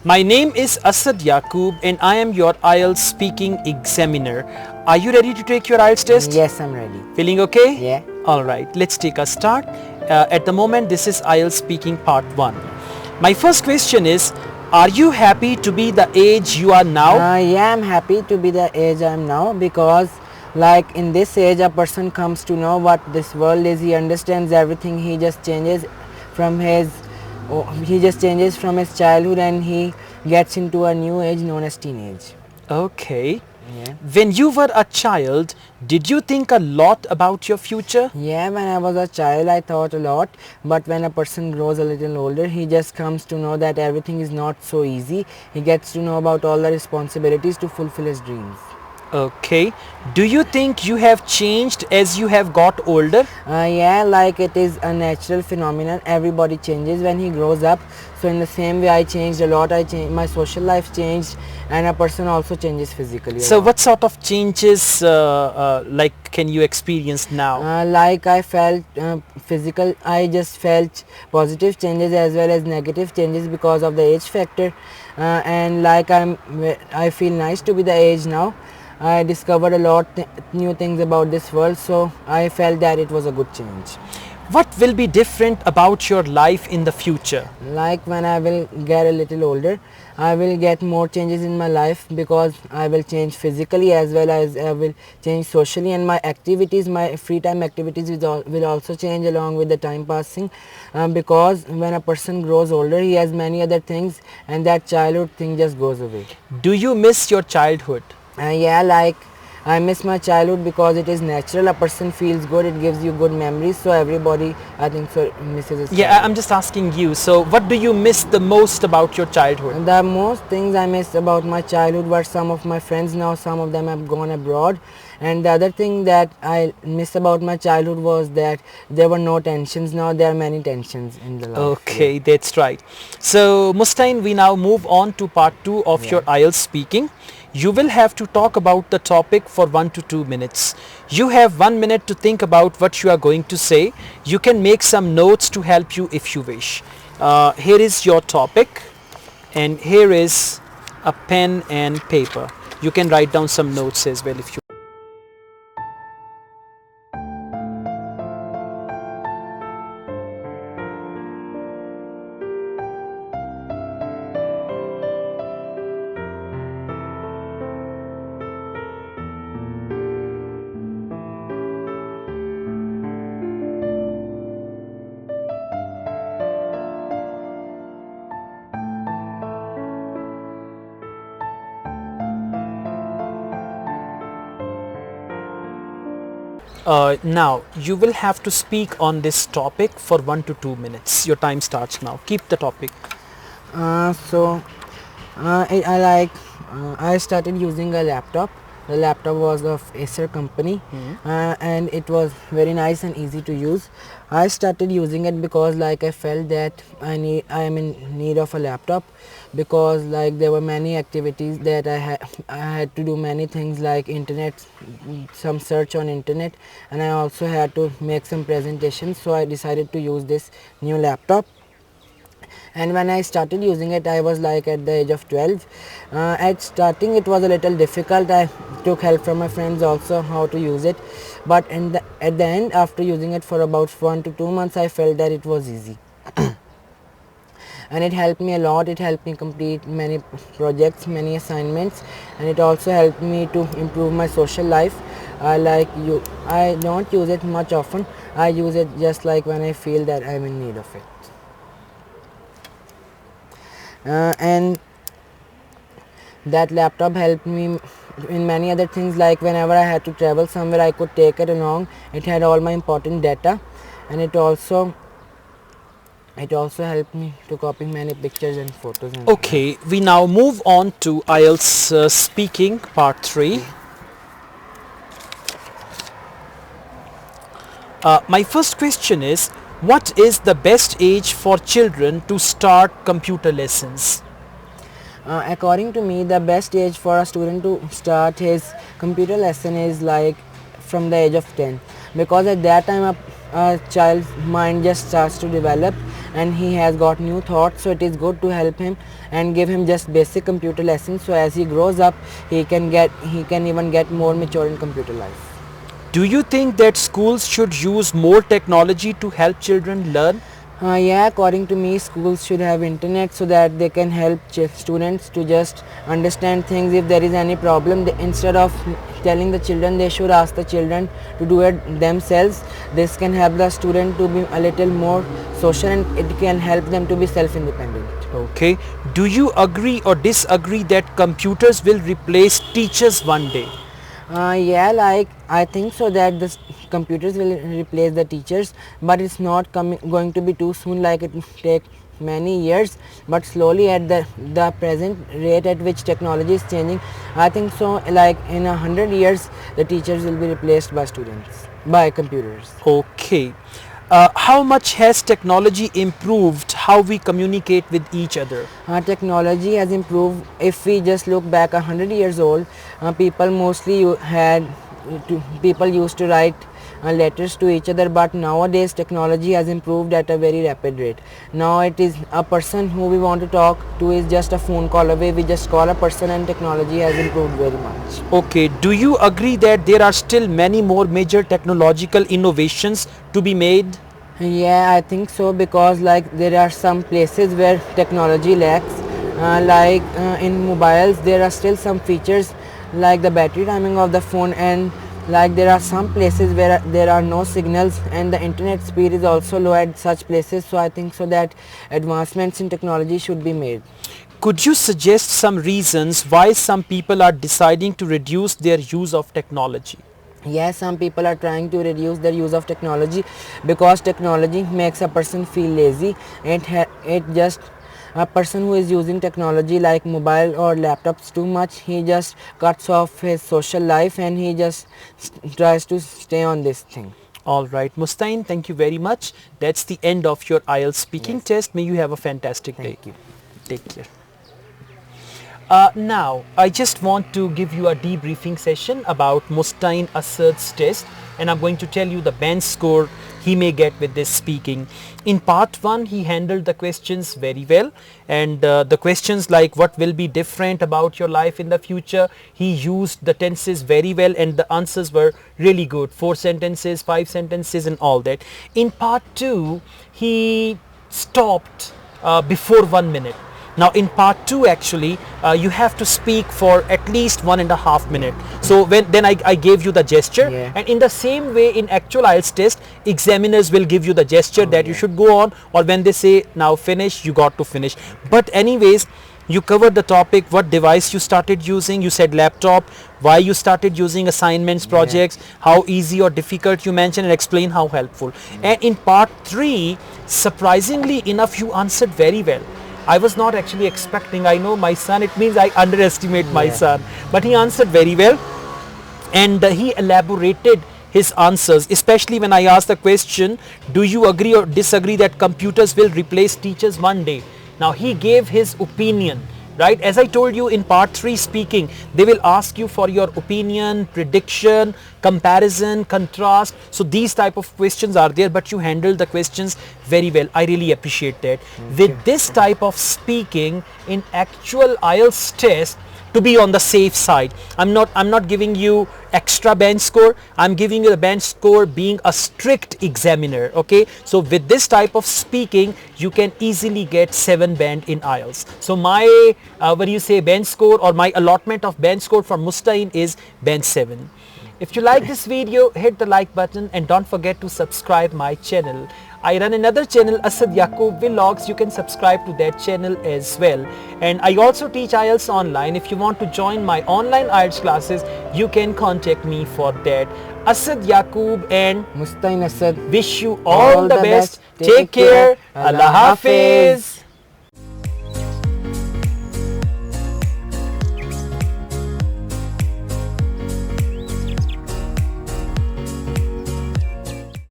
My name is Asad Yaqub and I am your IELTS speaking examiner. Are you ready to take your IELTS test? Yes, I'm ready. Feeling okay? Yeah. Alright, let's take a start. At the moment, this is IELTS speaking part 1. My first question is, are you happy to be the age you are now? Yeah, I'm happy to be the age I'm now, because like in this age a person comes to know what this world is. He understands everything. He just changes from his childhood and he gets into a new age known as teenage. Okay. Yeah. When you were a child, did you think a lot about your future? Yeah, when I was a child I thought a lot, but when a person grows a little older he just comes to know that everything is not so easy. He gets to know about all the responsibilities to fulfill his dreams. Okay. Do you think you have changed as you have got older? Yeah, like it is a natural phenomenon. Everybody changes when he grows up. So in the same way I changed a lot. My social life changed, and a person also changes physically. So what sort of changes like can you experience now? Like I felt I just felt positive changes as well as negative changes because of the age factor, and like I feel nice to be the age now. I discovered a lot new things about this world, so I felt that it was a good change. What will be different about your life in the future? Like when I will get a little older, I will get more changes in my life, because I will change physically as well as I will change socially, and my activities, my free time activities will also change along with the time passing, because when a person grows older he has many other things and that childhood thing just goes away. Do you miss your childhood? Yeah, like I miss my childhood because it is natural. A person feels good, it gives you good memories, so everybody I think so misses his Yeah, childhood. I'm just asking you. So what do you miss the most about your childhood? The most things I miss about my childhood were some of my friends. Now some of them have gone abroad, and the other thing that I miss about my childhood was that there were no tensions. Now there are many tensions in the life. Okay, that's right. So Mustain, we now move on to part 2 of your IELTS speaking. You will have to talk about the topic for 1 to 2 minutes. You have 1 minute to think about what you are going to say. You can make some notes to help you if you wish. Here is your topic, and here is a pen and paper. You can write down some notes as well if you. Now you will have to speak on this topic for 1 to 2 minutes. Your time starts now. Keep the topic. I started using a laptop. The laptop was of Acer company, and it was very nice and easy to use. I started using it because like I felt that I am in need of a laptop, because like there were many activities that I had to do many things like internet, some search on internet, and I also had to make some presentations. So I decided to use this new laptop. And when I started using it I was like at the age of 12. At starting it was a little difficult. I took help from my friends also how to use it, but at the end, after using it for about 1 to 2 months, I felt that it was easy. And it helped me a lot. It helped me complete many projects, many assignments, and it also helped me to improve my social life. I don't use it much often. I use it just like when I feel that I'm in need of it. And that laptop helped me in many other things, like whenever I had to travel somewhere I could take it along. It had all my important data, and it also helped me to copy many pictures and photos. Okay, we now move on to IELTS speaking part 3. My first question is, what is the best age for children to start computer lessons? According to me, the best age for a student to start his computer lesson is like from the age of 10, because at that time a child's mind just starts to develop, and he has got new thoughts, so it is good to help him and give him just basic computer lessons, so as he grows up he can even get more mature in computer life. Do you think that schools should use more technology to help children learn? Yeah, according to me, schools should have internet so that they can help students to just understand things. If there is any problem, instead of telling the children, they should ask the children to do it themselves. This can help the student to be a little more social, and it can help them to be self-independent. Okay. Do you agree or disagree that computers will replace teachers one day? Yeah, like I think so that the computers will replace the teachers, but it's not going to be too soon. Like it will take many years, but slowly at the present rate at which technology is changing, I think so like in 100 years the teachers will be replaced by computers. Okay. How much has technology improved how we communicate with each other? Technology has improved. If we just look back 100 years old, people used to write letters to each other, but nowadays technology has improved at a very rapid rate. Now it is a person who we want to talk to is just a phone call away. We just call a person, and technology has improved very much. Okay. Do you agree that there are still many more major technological innovations to be made? Yeah, I think so, because like there are some places where technology lacks, in mobiles there are still some features like the battery timing of the phone, and like there are some places where there are no signals and the internet speed is also low at such places. So I think so that advancements in technology should be made. Could you suggest some reasons why some people are deciding to reduce their use of technology? Yes, some people are trying to reduce their use of technology because technology makes a person feel lazy. It just a person who is using technology like mobile or laptops too much, he just cuts off his social life and he just tries to stay on this thing. All right, Mustain, thank you very much. That's the end of your IELTS speaking test. May you have a fantastic day. Thank you. Take care. Now, I just want to give you a debriefing session about Mustain Asad's test, and I'm going to tell you the band score he may get with this speaking. In part 1, he handled the questions very well, and the questions like what will be different about your life in the future, he used the tenses very well, and the answers were really good. 4 sentences, 5 sentences and all that. In part 2, he stopped before 1 minute. Now in part 2 actually you have to speak for at least 1.5 minutes. So then I gave you the gesture, and in the same way in actual IELTS test examiners will give you the gesture that you should go on, or when they say now finish, you got to finish. But anyways, you covered the topic, what device you started using, you said laptop, why you started using assignments, projects, how easy or difficult you mentioned, and explain how helpful. And in part 3, surprisingly enough, you answered very well. I was not actually expecting, I know my son, it means I underestimate my son, but he answered very well, and he elaborated his answers, especially when I asked the question, do you agree or disagree that computers will replace teachers one day? Now he gave his opinion, right? As I told you in part 3 speaking, they will ask you for your opinion, prediction, comparison, contrast. So these type of questions are there, but you handled the questions very well. I really appreciate that. With this type of speaking in actual IELTS test, to be on the safe side, I'm not giving you extra bench score, I'm giving you the bench score being a strict examiner. Okay, so with this type of speaking you can easily get 7 band in IELTS. So my bench score, or my allotment of bench score for Mustain is band 7. If you like this video, hit the like button and don't forget to subscribe my channel. I run another channel, Asad Yaqub Vlogs. You can subscribe to that channel as well. And I also teach IELTS online. If you want to join my online IELTS classes, you can contact me for that. Asad Yaqub and Mustain Asad wish you all the best. Take care. Allah Hafiz.